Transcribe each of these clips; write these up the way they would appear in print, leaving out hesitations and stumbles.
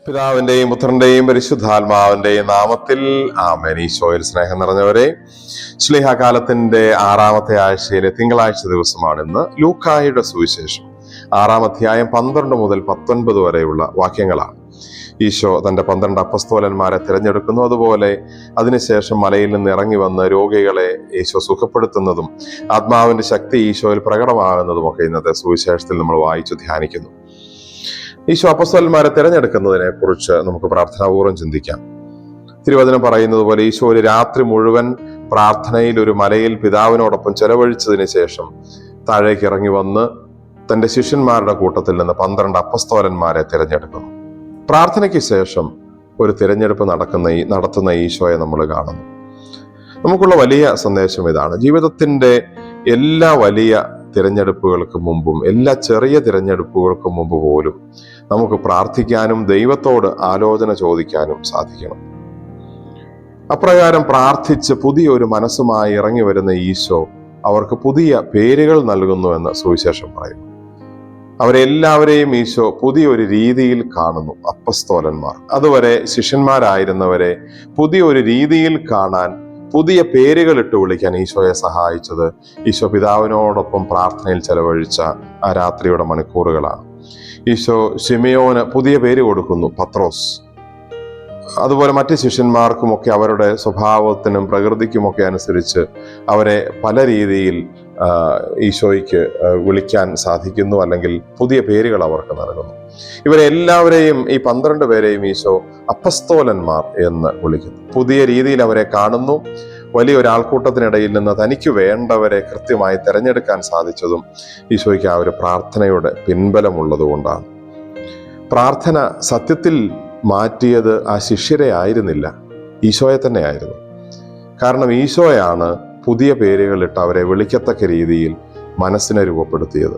പിതാവിന്റെയും പുത്രന്റെയും പരിശുദ്ധാത്മാവിന്റെയും നാമത്തിൽ ആമേൻ. ഈശോയിൽ സ്നേഹം നിറഞ്ഞവരെ, ശ്ലീഹാകാലത്തിന്റെ 6-ാമത്തെ ആഴ്ചയിലെ തിങ്കളാഴ്ച ദിവസമാണ് ഇന്ന്. ലൂക്കായുടെ സുവിശേഷം 6-ാം അധ്യായം 12 മുതൽ 19 വരെയുള്ള വാക്യങ്ങളാണ്. ഈശോ തന്റെ 12 അപ്പസ്തോലന്മാരെ തിരഞ്ഞെടുക്കുന്നു. അതുപോലെ അതിനുശേഷം മലയിൽ നിന്ന് ഇറങ്ങി വന്ന് രോഗികളെ ഈശോ സുഖപ്പെടുത്തുന്നതും ആത്മാവിന്റെ ശക്തി ഈശോയിൽ പ്രകടമാകുന്നതും ഒക്കെ ഇന്നത്തെ സുവിശേഷത്തിൽ നമ്മൾ വായിച്ചു ധ്യാനിക്കുന്നു. ഈശോ അപ്പസ്തോലന്മാരെ തിരഞ്ഞെടുക്കുന്നതിനെ കുറിച്ച് നമുക്ക് പ്രാർത്ഥനാപൂർവ്വം ചിന്തിക്കാം. തിരുവചനം പറയുന്നത് പോലെ ഈശോ ഒരു രാത്രി മുഴുവൻ പ്രാർത്ഥനയിൽ ഒരു മലയിൽ പിതാവിനോടൊപ്പം ചെലവഴിച്ചതിന് ശേഷം താഴേക്ക് ഇറങ്ങി വന്ന് തന്റെ ശിഷ്യന്മാരുടെ കൂട്ടത്തിൽ നിന്ന് 12 അപ്പസ്തോലന്മാരെ തിരഞ്ഞെടുക്കുന്നു. പ്രാർത്ഥനയ്ക്ക് ശേഷം ഒരു തിരഞ്ഞെടുപ്പ് നടത്തുന്ന ഈശോയെ നമ്മൾ കാണുന്നു. നമുക്കുള്ള വലിയ സന്ദേശം ഇതാണ്: ജീവിതത്തിന്റെ എല്ലാ വലിയ തിരഞ്ഞെടുപ്പുകൾക്ക് മുമ്പും, എല്ലാ ചെറിയ തിരഞ്ഞെടുപ്പുകൾക്ക് മുമ്പ് പോലും നമുക്ക് പ്രാർത്ഥിക്കാനും ദൈവത്തോട് ആലോചന ചോദിക്കാനും സാധിക്കണം. അപ്രകാരം പ്രാർത്ഥിച്ച് പുതിയൊരു മനസ്സുമായി ഇറങ്ങി വരുന്ന ഈശോ അവർക്ക് പുതിയ പേരുകൾ നൽകുന്നു എന്ന് സുവിശേഷം പറയുന്നു. അവരെല്ലാവരെയും ഈശോ പുതിയൊരു രീതിയിൽ കാണുന്നു. അപ്പസ്തോലന്മാർ, അതുവരെ ശിഷ്യന്മാരായിരുന്നവരെ പുതിയൊരു രീതിയിൽ കാണാൻ, പുതിയ പേരുകൾ ഇട്ട് വിളിക്കാൻ ഈശോയെ സഹായിച്ചത് ഈശോ പിതാവിനോടൊപ്പം പ്രാർത്ഥനയിൽ ചെലവഴിച്ച ആ രാത്രിയുടെ മണിക്കൂറുകളാണ്. ഈശോ ശിമയോന് പുതിയ പേര് കൊടുക്കുന്നു, പത്രോസ്. അതുപോലെ മറ്റ് ശിഷ്യന്മാർക്കുമൊക്കെ അവരുടെ സ്വഭാവത്തിനും പ്രകൃതിക്കുമൊക്കെ അനുസരിച്ച് അവരെ പല രീതിയിൽ ഈശോയ്ക്ക് വിളിക്കാൻ സാധിക്കുന്നു, അല്ലെങ്കിൽ പുതിയ പേരുകൾ അവർക്ക് നൽകുന്നു. ഇവരെല്ലാവരെയും, ഈ 12 പേരെയും ഈശോ അപ്പസ്തോലന്മാർ എന്ന് വിളിക്കുന്നു. പുതിയ രീതിയിൽ അവരെ കാണുന്നു. വലിയൊരാൾക്കൂട്ടത്തിനിടയിൽ നിന്ന് തനിക്ക് വേണ്ടവരെ കൃത്യമായി തിരഞ്ഞെടുക്കാൻ സാധിച്ചതും ഈശോയ്ക്ക് ആ ഒരു പ്രാർത്ഥനയുടെ പിൻബലമുള്ളതുകൊണ്ടാണ്. പ്രാർത്ഥന സത്യത്തിൽ മാറ്റിയത് ആ ശിഷ്യരെ ആയിരുന്നില്ല, ഈശോയെ തന്നെയായിരുന്നു. കാരണം ഈശോയാണ് പുതിയ പേരുകളിട്ട് അവരെ വിളിക്കത്തക്ക രീതിയിൽ മനസ്സിനെ രൂപപ്പെടുത്തിയത്.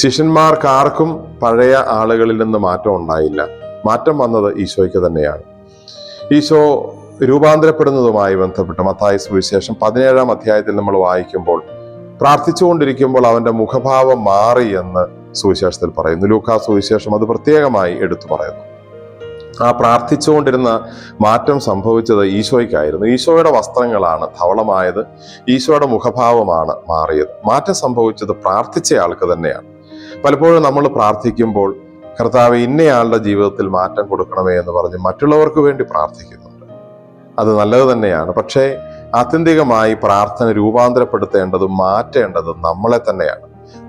ശിഷ്യന്മാർക്കാർക്കും പഴയ ആളുകളിൽ നിന്ന് മാറ്റം ഉണ്ടായില്ല. മാറ്റം വന്നത് ഈശോയ്ക്ക് തന്നെയാണ്. ഈശോ രൂപാന്തരപ്പെടുന്നതുമായി ബന്ധപ്പെട്ട് മത്തായി സുവിശേഷം 17-ാം അധ്യായത്തിൽ നമ്മൾ വായിക്കുമ്പോൾ, പ്രാർത്ഥിച്ചുകൊണ്ടിരിക്കുമ്പോൾ അവന്റെ മുഖഭാവം മാറി എന്ന് സുവിശേഷത്തിൽ പറയുന്നു. ലൂക്കാ സുവിശേഷം അത് പ്രത്യേകമായി എടുത്തു പറയുന്നു. ആ പ്രാർത്ഥിച്ചുകൊണ്ടിരുന്ന മാറ്റം സംഭവിച്ചത് ഈശോയ്ക്കായിരുന്നു. ഈശോയുടെ വസ്ത്രങ്ങളാണ് ധവളമായത്, ഈശോയുടെ മുഖഭാവമാണ് മാറിയത്. മാറ്റം സംഭവിച്ചത് പ്രാർത്ഥിച്ചയാൾക്ക് തന്നെയാണ്. പലപ്പോഴും നമ്മൾ പ്രാർത്ഥിക്കുമ്പോൾ, കർത്താവ് ഇന്നയാളുടെ ജീവിതത്തിൽ മാറ്റം കൊടുക്കണമേ എന്ന് പറഞ്ഞ് മറ്റുള്ളവർക്ക് വേണ്ടി പ്രാർത്ഥിക്കുന്നുണ്ട്. അത് നല്ലത് തന്നെയാണ്. പക്ഷേ ആത്യന്തികമായി പ്രാർത്ഥന രൂപാന്തരപ്പെടുത്തേണ്ടതും മാറ്റേണ്ടതും നമ്മളെ തന്നെയാണ്.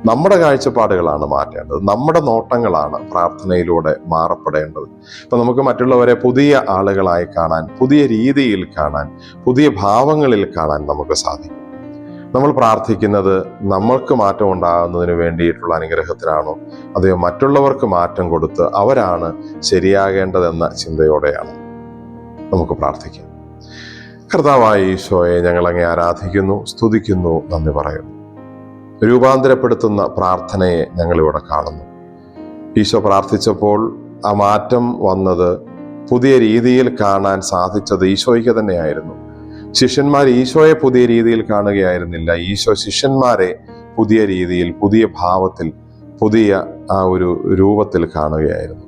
നമ്മുടെ കാഴ്ചപ്പാടുകളാണ് മാറ്റേണ്ടത്. നമ്മുടെ നോട്ടങ്ങളാണ് പ്രാർത്ഥനയിലൂടെ മാറപ്പെടേണ്ടത്. ഇപ്പൊ നമുക്ക് മറ്റുള്ളവരെ പുതിയ ആളുകളായി കാണാൻ, പുതിയ രീതിയിൽ കാണാൻ, പുതിയ ഭാവങ്ങളിൽ കാണാൻ നമുക്ക് സാധിക്കും. നമ്മൾ പ്രാർത്ഥിക്കുന്നത് നമ്മൾക്ക് മാറ്റം ഉണ്ടാകുന്നതിന് വേണ്ടിയിട്ടുള്ള അനുഗ്രഹത്തിനാണോ, അതെയോ മറ്റുള്ളവർക്ക് മാറ്റം കൊടുത്ത് അവരാണ് ശരിയാകേണ്ടതെന്ന ചിന്തയോടെയാണ്? നമുക്ക് പ്രാർത്ഥിക്കാം. കർത്താവായ ഈശോയെ, ഞങ്ങൾ അങ്ങേ ആരാധിക്കുന്നു, സ്തുതിക്കുന്നു, നന്ദി പറയുന്നു. രൂപാന്തരപ്പെടുത്തുന്ന പ്രാർത്ഥനയെ ഞങ്ങളിവിടെ കാണുന്നു. ഈശോ പ്രാർത്ഥിച്ചപ്പോൾ ആ മാറ്റം വന്നത്, പുതിയ രീതിയിൽ കാണാൻ സാധിച്ചത് ഈശോയ്ക്ക് തന്നെയായിരുന്നു. ശിഷ്യന്മാർ ഈശോയെ പുതിയ രീതിയിൽ കാണുകയായിരുന്നില്ല, ഈശോ ശിഷ്യന്മാരെ പുതിയ രീതിയിൽ, പുതിയ ഭാവത്തിൽ, പുതിയ ആ ഒരു രൂപത്തിൽ കാണുകയായിരുന്നു.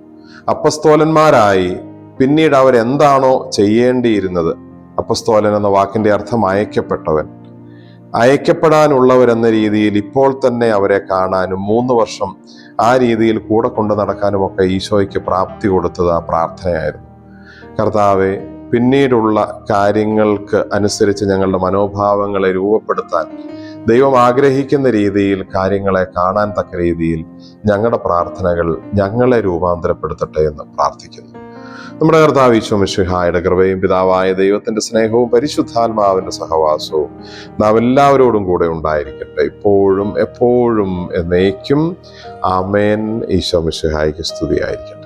അപ്പസ്തോലന്മാരായി പിന്നീട് അവരെന്താണോ ചെയ്യേണ്ടിയിരുന്നത്, അപ്പസ്തോലൻ എന്ന വാക്കിന്റെ അർത്ഥം അയക്കപ്പെട്ടവൻ, അയക്കപ്പെടാനുള്ളവരെന്ന രീതിയിൽ ഇപ്പോൾ തന്നെ അവരെ കാണാനും 3 വർഷം ആ രീതിയിൽ കൂടെ കൊണ്ട് നടക്കാനുമൊക്കെ ഈശോയ്ക്ക് പ്രാപ്തി കൊടുത്തത് ആ പ്രാർത്ഥനയായിരുന്നു. കർത്താവെ, പിന്നീടുള്ള കാര്യങ്ങൾക്ക് അനുസരിച്ച് ഞങ്ങളുടെ മനോഭാവങ്ങളെ രൂപപ്പെടുത്താൻ ദൈവം ആഗ്രഹിക്കുന്ന രീതിയിൽ കാര്യങ്ങളെ കാണാൻ തക്ക രീതിയിൽ ഞങ്ങളുടെ പ്രാർത്ഥനകൾ ഞങ്ങളെ രൂപാന്തരപ്പെടുത്തട്ടെ എന്ന് പ്രാർത്ഥിക്കുന്നു. നമ്മുടെ കർത്താവ് ഈശോ മിശിഹായുടെ കൃപയും പിതാവായ ദൈവത്തിന്റെ സ്നേഹവും പരിശുദ്ധാത്മാവിന്റെ സഹവാസവും നാം എല്ലാവരോടും കൂടെ ഉണ്ടായിരിക്കട്ടെ, ഇപ്പോഴും എപ്പോഴും എന്നേക്കും. ആമേൻ. ഈശോ മിശിഹായ്ക്ക് സ്തുതിയായിരിക്കട്ടെ.